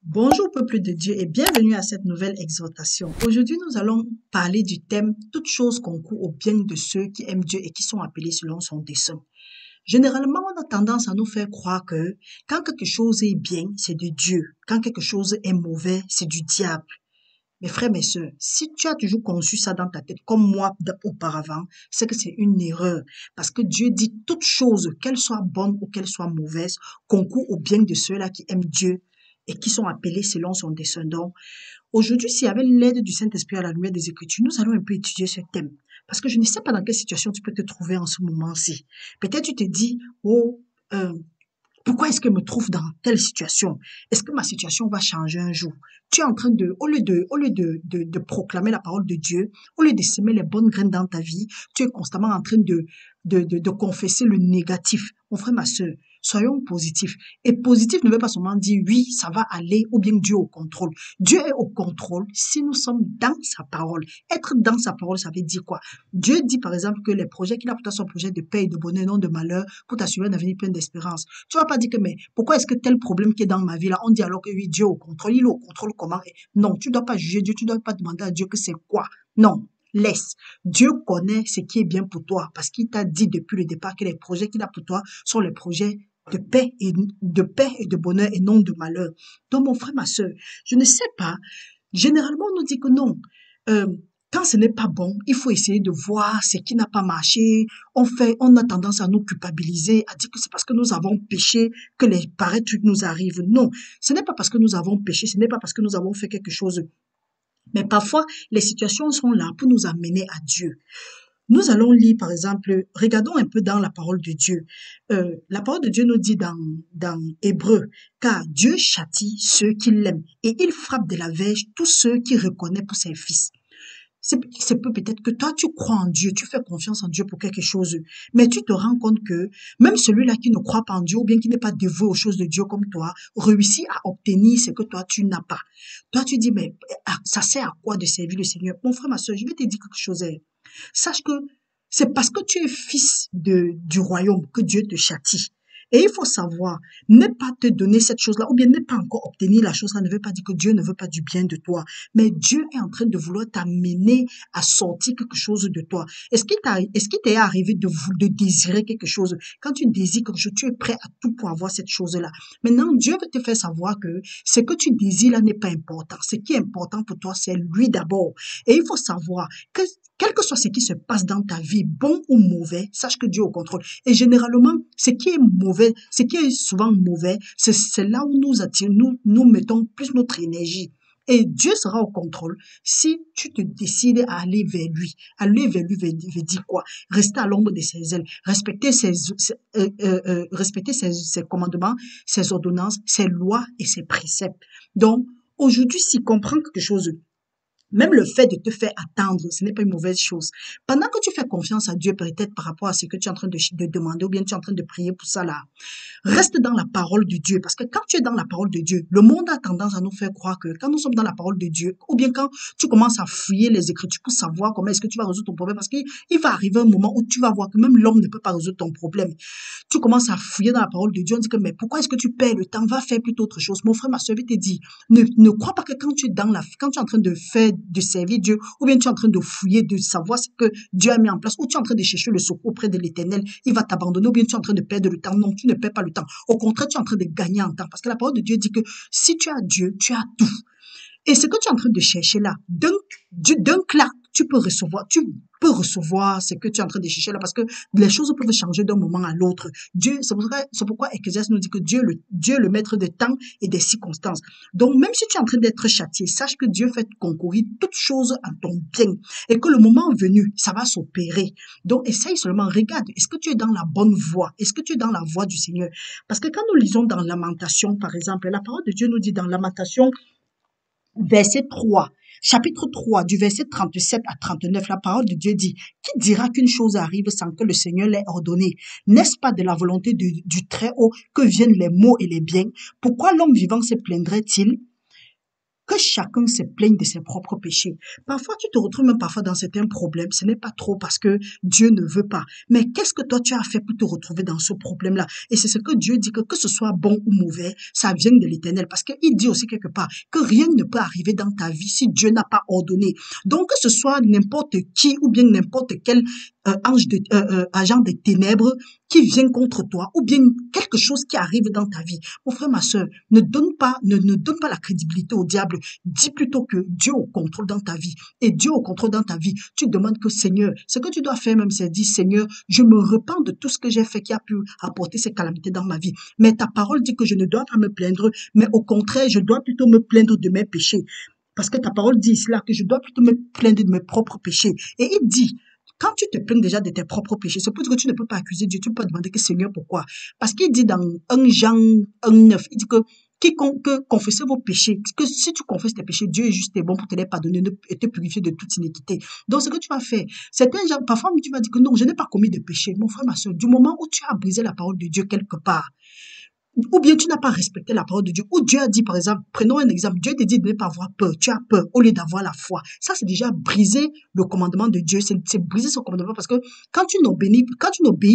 Bonjour peuple de Dieu et bienvenue à cette nouvelle exhortation. Aujourd'hui, nous allons parler du thème "Toutes choses concourent au bien de ceux qui aiment Dieu et qui sont appelés selon son dessein". Généralement, on a tendance à nous faire croire que quand quelque chose est bien, c'est de Dieu. Quand quelque chose est mauvais, c'est du diable. Mes frères, mes sœurs, si tu as toujours conçu ça dans ta tête, comme moi auparavant, c'est que c'est une erreur. Parce que Dieu dit toutes choses, qu'elles soient bonnes ou qu'elles soient mauvaises, concourent au bien de ceux-là qui aiment Dieu et qui sont appelés selon son descendant. Aujourd'hui, si avec l'aide du Saint-Esprit à la lumière des Écritures, nous allons un peu étudier ce thème. Parce que je ne sais pas dans quelle situation tu peux te trouver en ce moment-ci. Peut-être tu te dis, oh, euh, pourquoi est-ce que je me trouve dans telle situation? Est-ce que ma situation va changer un jour? Tu es en train de, au lieu de proclamer la parole de Dieu, au lieu de semer les bonnes graines dans ta vie, tu es constamment en train de confesser le négatif. Mon frère, ma soeur, soyons positifs. Et positif ne veut pas seulement dire oui, ça va aller, ou bien Dieu au contrôle. Dieu est au contrôle si nous sommes dans sa parole. Être dans sa parole, ça veut dire quoi? Dieu dit par exemple que les projets qu'il a pour toi sont projets de paix et de bonheur, non de malheur, pour t'assurer un avenir plein d'espérance. Tu vas pas dire que, mais pourquoi est-ce que tel problème qui est dans ma vie là, on dit alors que oui, Dieu est au contrôle, il est au contrôle comment? Non, tu dois pas juger Dieu, tu dois pas demander à Dieu que c'est quoi. Non. Laisse. Dieu connaît ce qui est bien pour toi parce qu'il t'a dit depuis le départ que les projets qu'il a pour toi sont les projets de paix et de bonheur et non de malheur. Donc, mon frère, ma soeur, je ne sais pas. Généralement, on nous dit que non. Euh, Quand ce n'est pas bon, il faut essayer de voir ce qui n'a pas marché. On a tendance à nous culpabiliser, à dire que c'est parce que nous avons péché que les pareils trucs nous arrivent. Non, ce n'est pas parce que nous avons péché, ce n'est pas parce que nous avons fait quelque chose. Mais parfois, les situations sont là pour nous amener à Dieu. Nous allons lire, par exemple, regardons un peu dans la parole de Dieu. La parole de Dieu nous dit dans Hébreu, car Dieu châtie ceux qui l'aiment et il frappe de la verge tous ceux qui reconnaissent pour ses fils. C'est peut-être que toi, tu crois en Dieu, tu fais confiance en Dieu pour quelque chose, mais tu te rends compte que même celui-là qui ne croit pas en Dieu ou bien qui n'est pas dévoué aux choses de Dieu comme toi, réussit à obtenir ce que toi, tu n'as pas. Toi, tu dis, mais ça sert à quoi de servir le Seigneur? Mon frère, ma soeur, je vais te dire quelque chose. Sache que c'est parce que tu es fils du royaume que Dieu te châtie. Et il faut savoir, ne pas te donner cette chose-là, ou bien ne pas encore obtenir la chose-là, ne veut pas dire que Dieu ne veut pas du bien de toi. Mais Dieu est en train de vouloir t'amener à sortir quelque chose de toi. Est-ce qu'il t'est arrivé de désirer quelque chose? Quand tu désires quelque chose, tu es prêt à tout pour avoir cette chose-là. Maintenant, Dieu veut te faire savoir que ce que tu désires là n'est pas important. Ce qui est important pour toi, c'est lui d'abord. Et il faut savoir que quel que soit ce qui se passe dans ta vie, bon ou mauvais, sache que Dieu est au contrôle. Et généralement, ce qui est mauvais, ce qui est souvent mauvais, c'est là où nous attirons, nous mettons plus notre énergie. Et Dieu sera au contrôle si tu te décides à aller vers lui. Aller vers lui veut dire quoi? Rester à l'ombre de ses ailes, respecter ses commandements, ses ordonnances, ses lois et ses préceptes. Donc, aujourd'hui, s'il comprend quelque chose, même le fait de te faire attendre, ce n'est pas une mauvaise chose. Pendant que tu fais confiance à Dieu, peut-être par rapport à ce que tu es en train de demander ou bien tu es en train de prier pour ça là, reste dans la parole de Dieu. Parce que quand tu es dans la parole de Dieu, le monde a tendance à nous faire croire que quand nous sommes dans la parole de Dieu, ou bien quand tu commences à fouiller les Écritures pour savoir comment est-ce que tu vas résoudre ton problème, parce qu'il va arriver un moment où tu vas voir que même l'homme ne peut pas résoudre ton problème. Tu commences à fouiller dans la parole de Dieu, on dit que, mais pourquoi est-ce que tu perds le temps? Va faire plutôt autre chose. Mon frère, ma soeur, je te dit, ne crois pas que quand tu es en train de faire, de servir Dieu, ou bien tu es en train de fouiller, de savoir ce que Dieu a mis en place, ou tu es en train de chercher le secours auprès de l'Éternel, il va t'abandonner, ou bien tu es en train de perdre le temps. Non, tu ne perds pas le temps. Au contraire, tu es en train de gagner en temps. Parce que la parole de Dieu dit que si tu as Dieu, tu as tout. Et ce que tu es en train de chercher là, d'un claque, tu peux recevoir ce que tu es en train de chercher là parce que les choses peuvent changer d'un moment à l'autre. Dieu, c'est pourquoi Ecclésiaste nous dit que Dieu est le maître des temps et des circonstances. Donc, même si tu es en train d'être châtié, sache que Dieu fait concourir toutes choses à ton bien et que le moment venu, ça va s'opérer. Donc, essaye seulement, regarde, est-ce que tu es dans la bonne voie? Est-ce que tu es dans la voie du Seigneur? Parce que quand nous lisons dans Lamentation, par exemple, la parole de Dieu nous dit dans Lamentation verset 3, chapitre 3, du verset 37 à 39, la parole de Dieu dit, qui dira qu'une chose arrive sans que le Seigneur l'ait ordonné? N'est-ce pas de la volonté du Très-Haut que viennent les maux et les biens? Pourquoi l'homme vivant se plaindrait-il? que chacun se plaigne de ses propres péchés. Parfois, tu te retrouves même parfois dans certains problèmes. Ce n'est pas trop parce que Dieu ne veut pas. Mais qu'est-ce que toi tu as fait pour te retrouver dans ce problème-là? Et c'est ce que Dieu dit que ce soit bon ou mauvais, ça vient de l'Éternel. Parce qu'il dit aussi quelque part que rien ne peut arriver dans ta vie si Dieu n'a pas ordonné. Donc, que ce soit n'importe qui ou bien n'importe quel agent des ténèbres qui vient contre toi ou bien quelque chose qui arrive dans ta vie. Mon frère, ma soeur, ne donne pas la crédibilité au diable. Dis plutôt que Dieu au contrôle dans ta vie. Et Dieu au contrôle dans ta vie, tu demandes que Seigneur, ce que tu dois faire même, c'est dire Seigneur, je me repens de tout ce que j'ai fait qui a pu apporter ces calamités dans ma vie. Mais ta parole dit que je ne dois pas me plaindre, mais au contraire, je dois plutôt me plaindre de mes péchés. Parce que ta parole dit cela, que je dois plutôt me plaindre de mes propres péchés. Et il dit, quand tu te plains déjà de tes propres péchés, c'est pour dire que tu ne peux pas accuser Dieu, tu peux demander que Seigneur, pourquoi? Parce qu'il dit dans 1 Jean 1,9, il dit que quiconque confessez vos péchés, que si tu confesses tes péchés, Dieu est juste et bon pour te les pardonner et te purifier de toute iniquité. Donc, ce que tu vas faire, certains gens, parfois, tu vas dire que non, je n'ai pas commis de péché. Mon frère, ma soeur, du moment où tu as brisé la parole de Dieu quelque part, ou bien tu n'as pas respecté la parole de Dieu, ou Dieu a dit, par exemple, prenons un exemple, Dieu te dit de ne pas avoir peur, tu as peur au lieu d'avoir la foi. Ça, c'est déjà briser le commandement de Dieu, c'est briser son commandement parce que quand tu n'obéis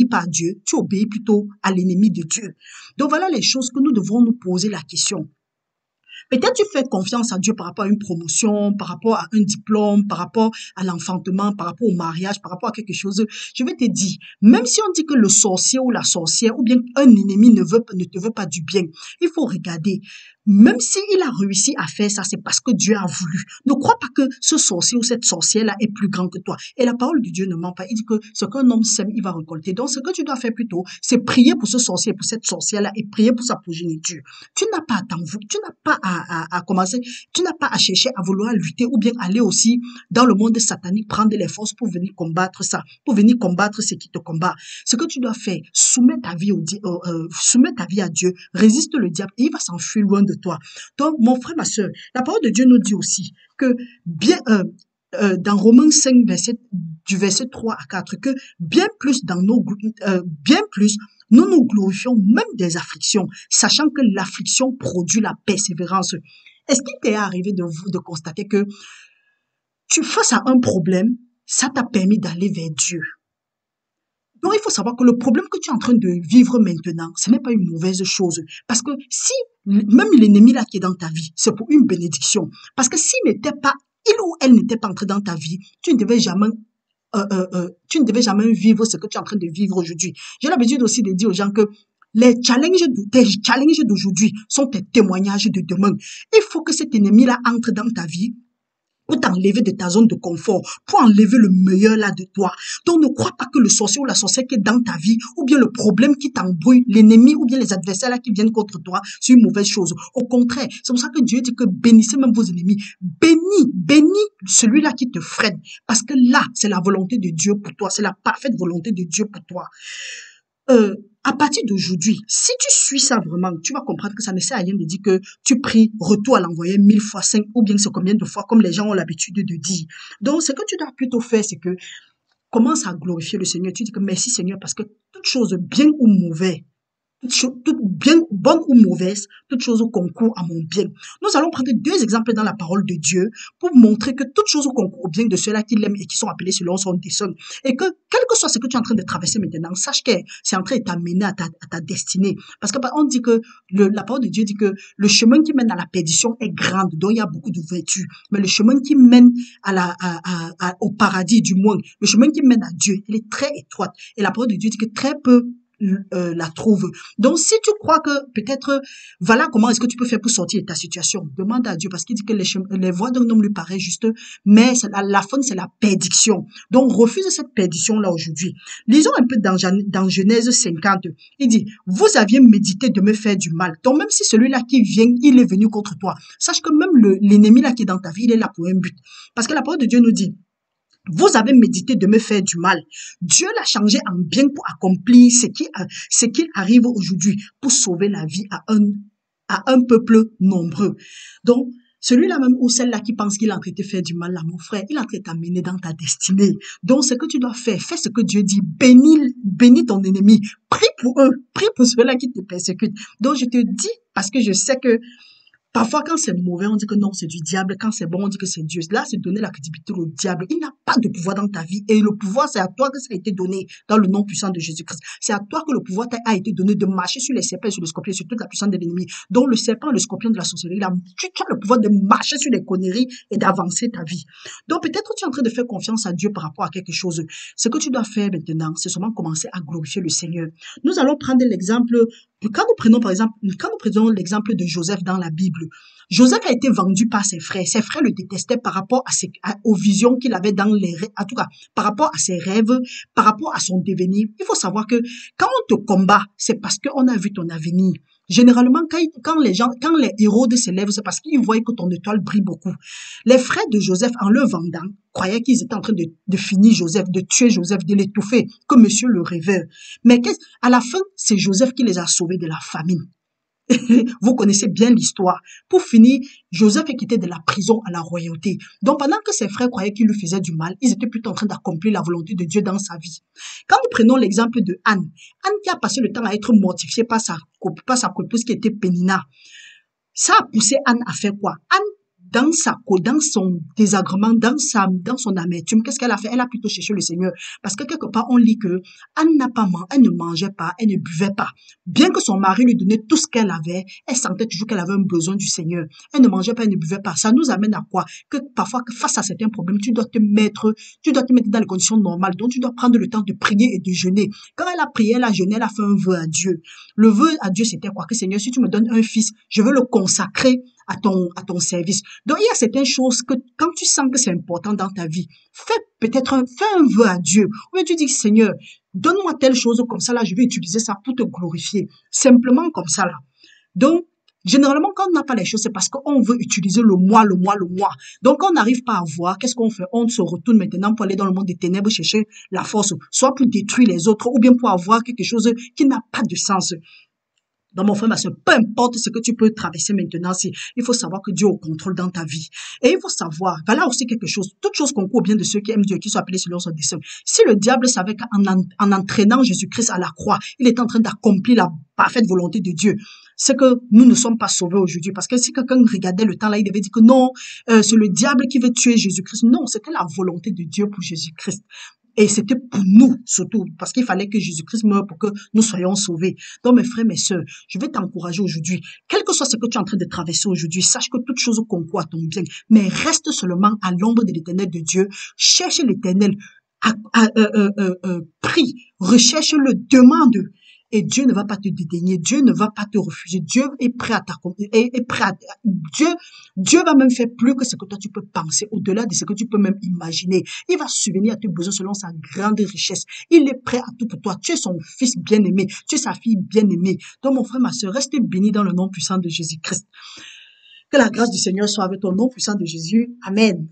pas à Dieu, tu obéis plutôt à l'ennemi de Dieu. Donc voilà les choses que nous devrons nous poser la question. Peut-être tu fais confiance à Dieu par rapport à une promotion, par rapport à un diplôme, par rapport à l'enfantement, par rapport au mariage, par rapport à quelque chose. Je vais te dire, même si on dit que le sorcier ou la sorcière ou bien un ennemi ne te veut pas du bien, il faut regarder. Même s'il a réussi à faire ça, c'est parce que Dieu a voulu. Ne crois pas que ce sorcier ou cette sorcière-là est plus grand que toi. Et la parole de Dieu ne ment pas. Il dit que ce qu'un homme sème, il va récolter. Donc, ce que tu dois faire plutôt, c'est prier pour ce sorcier, pour cette sorcière-là et prier pour sa progéniture. Tu n'as pas à tu n'as pas à commencer, tu n'as pas à chercher à vouloir lutter ou bien aller aussi dans le monde satanique, prendre les forces pour venir combattre ça, pour venir combattre ce qui te combat. Ce que tu dois faire, soumets ta vie à Dieu, résiste le diable et il va s'enfuir loin de toi. Donc, mon frère, ma soeur, la parole de Dieu nous dit aussi que bien, dans Romains 5, du verset 3 à 4, que bien plus nous nous glorifions même des afflictions, sachant que l'affliction produit la persévérance. Est-ce qu'il t'est arrivé de constater que face à un problème, ça t'a permis d'aller vers Dieu? Donc, il faut savoir que le problème que tu es en train de vivre maintenant, ce n'est pas une mauvaise chose. Parce que si, même l'ennemi là qui est dans ta vie, c'est pour une bénédiction. Parce que il ou elle n'était pas entré dans ta vie, tu ne devais jamais vivre ce que tu es en train de vivre aujourd'hui. J'ai l'habitude aussi de dire aux gens que tes challenges d'aujourd'hui sont tes témoignages de demain. Il faut que cet ennemi-là entre dans ta vie pour t'enlever de ta zone de confort, pour enlever le meilleur là de toi. Donc ne crois pas que le sorcier ou la sorcière qui est dans ta vie, ou bien le problème qui t'embrouille, l'ennemi ou bien les adversaires là qui viennent contre toi, c'est une mauvaise chose. Au contraire, c'est pour ça que Dieu dit que bénissez même vos ennemis. Bénis celui-là qui te freine. Parce que là, c'est la volonté de Dieu pour toi, c'est la parfaite volonté de Dieu pour toi. À partir d'aujourd'hui, si tu suis ça vraiment, tu vas comprendre que ça ne sert à rien de dire que tu pries, retour à l'envoyer 1000 fois 5 ou bien c'est combien de fois comme les gens ont l'habitude de dire. Donc, ce que tu dois plutôt faire, c'est que commence à glorifier le Seigneur. Tu dis que merci Seigneur parce que toute chose bien ou mauvaise, toute bien, bonne ou mauvaise, toute chose concourt à mon bien. Nous allons prendre 2 exemples dans la parole de Dieu pour montrer que toute chose concourt au bien de ceux-là qui l'aiment et qui sont appelés selon son dessein. Et que, quel que soit ce que tu es en train de traverser maintenant, sache que c'est en train de t'amener à ta destinée. Parce que, on dit que, la parole de Dieu dit que le chemin qui mène à la perdition est grand, donc il y a beaucoup de vertus. Mais le chemin qui mène au paradis, du moins, le chemin qui mène à Dieu, il est très étroite. Et la parole de Dieu dit que très peu la trouve. Donc, si tu crois que peut-être, voilà comment est-ce que tu peux faire pour sortir de ta situation, demande à Dieu parce qu'il dit que les voies d'un homme lui paraissent justes, mais la fin, c'est la perdition. Donc, refuse cette perdition-là aujourd'hui. Lisons un peu dans Genèse 50. Il dit, vous aviez médité de me faire du mal. Donc, même si celui-là qui vient, il est venu contre toi, sache que même l'ennemi là qui est dans ta vie, il est là pour un but. Parce que la parole de Dieu nous dit, vous avez médité de me faire du mal. Dieu l'a changé en bien pour accomplir ce qu'il arrive aujourd'hui, pour sauver la vie à un peuple nombreux. Donc, celui-là même ou celle-là qui pense qu'il est en train de te faire du mal, là, mon frère, il est en train de t'amener dans ta destinée. Donc, ce que tu dois faire, fais ce que Dieu dit, bénis ton ennemi, prie pour eux, prie pour ceux-là qui te persécutent. Donc, je te dis, parce que je sais que Parfois, quand c'est mauvais, on dit que non, c'est du diable. Quand c'est bon, on dit que c'est Dieu. Là, c'est donner la crédibilité au diable. Il n'a pas de pouvoir dans ta vie. Et le pouvoir, c'est à toi que ça a été donné dans le nom puissant de Jésus-Christ. C'est à toi que le pouvoir a été donné de marcher sur les serpents, sur les scorpions, sur toute la puissance de l'ennemi. Donc, le serpent, le scorpion de la sorcellerie, là, tu as le pouvoir de marcher sur les conneries et d'avancer ta vie. Donc, peut-être tu es en train de faire confiance à Dieu par rapport à quelque chose. Ce que tu dois faire maintenant, c'est seulement commencer à glorifier le Seigneur. Nous allons prendre l'exemple, quand nous prenons par exemple, quand nous prenons l'exemple de Joseph dans la Bible, Joseph a été vendu par ses frères. Ses frères le détestaient par rapport aux visions qu'il avait dans les rêves, en tout cas, par rapport à ses rêves, par rapport à son devenir. Il faut savoir que quand on te combat, c'est parce qu'on a vu ton avenir. Généralement, quand les Hérode s'élèvent, c'est parce qu'ils voient que ton étoile brille beaucoup. Les frères de Joseph, en le vendant, croyaient qu'ils étaient en train de finir Joseph, de tuer Joseph, de l'étouffer, que monsieur le rêveur. Mais à la fin, c'est Joseph qui les a sauvés de la famine. Vous connaissez bien l'histoire. Pour finir, Joseph est quitté de la prison à la royauté. Donc, pendant que ses frères croyaient qu'il lui faisait du mal, ils étaient plutôt en train d'accomplir la volonté de Dieu dans sa vie. Quand nous prenons l'exemple de Anne, Anne qui a passé le temps à être mortifiée par sa copine qui était Pénina, ça a poussé Anne à faire quoi? Anne, dans son désagrément, dans son amertume, qu'est-ce qu'elle a fait? Elle a plutôt cherché le Seigneur. Parce que quelque part, on lit que Anne elle ne mangeait pas, elle ne buvait pas. Bien que son mari lui donnait tout ce qu'elle avait, elle sentait toujours qu'elle avait un besoin du Seigneur. Elle ne mangeait pas, elle ne buvait pas. Ça nous amène à quoi? Que parfois, face à certains problèmes, tu dois te mettre dans les conditions normales. Donc, tu dois prendre le temps de prier et de jeûner. Quand elle a prié, elle a jeûné, elle a fait un vœu à Dieu. Le vœu à Dieu, c'était quoi? Que Seigneur, si tu me donnes un fils, je veux le consacrer à ton service. Donc, il y a certaines choses que quand tu sens que c'est important dans ta vie, fais un vœu à Dieu. Ou bien tu dis, Seigneur, donne-moi telle chose comme ça, là, je vais utiliser ça pour te glorifier. Simplement comme ça, là. Donc, généralement, quand on n'a pas les choses, c'est parce qu'on veut utiliser le moi. Donc, quand on n'arrive pas à voir, qu'est-ce qu'on fait? On se retourne maintenant pour aller dans le monde des ténèbres chercher la force, soit pour détruire les autres, ou bien pour avoir quelque chose qui n'a pas de sens. Donc, mon frère, ma soeur, peu importe ce que tu peux traverser maintenant, il faut savoir que Dieu est au contrôle dans ta vie. Et il faut savoir, voilà aussi quelque chose, toute chose concourt au bien de ceux qui aiment Dieu et qui sont appelés selon son dessein. Si le diable savait qu'en entraînant Jésus-Christ à la croix, il est en train d'accomplir la parfaite volonté de Dieu, c'est que nous ne sommes pas sauvés aujourd'hui. Parce que si quelqu'un regardait le temps là, il devait dire que non, c'est le diable qui veut tuer Jésus-Christ. Non, c'était la volonté de Dieu pour Jésus-Christ. Et c'était pour nous, surtout, parce qu'il fallait que Jésus-Christ meure pour que nous soyons sauvés. Donc, mes frères, mes sœurs, je vais t'encourager aujourd'hui. Quel que soit ce que tu es en train de traverser aujourd'hui, sache que toute chose concourt à ton bien. Mais reste seulement à l'ombre de l'éternel de Dieu. Cherche l'éternel. Prie. Recherche-le. Demande. Et Dieu ne va pas te dédaigner, Dieu ne va pas te refuser, Dieu est prêt à t'accompagner, Dieu va même faire plus que ce que toi tu peux penser, au-delà de ce que tu peux même imaginer. Il va subvenir à tes besoins selon sa grande richesse. Il est prêt à tout pour toi. Tu es son fils bien-aimé, tu es sa fille bien-aimée. Donc mon frère, ma soeur, reste béni dans le nom puissant de Jésus-Christ. Que la grâce du Seigneur soit avec ton nom puissant de Jésus. Amen.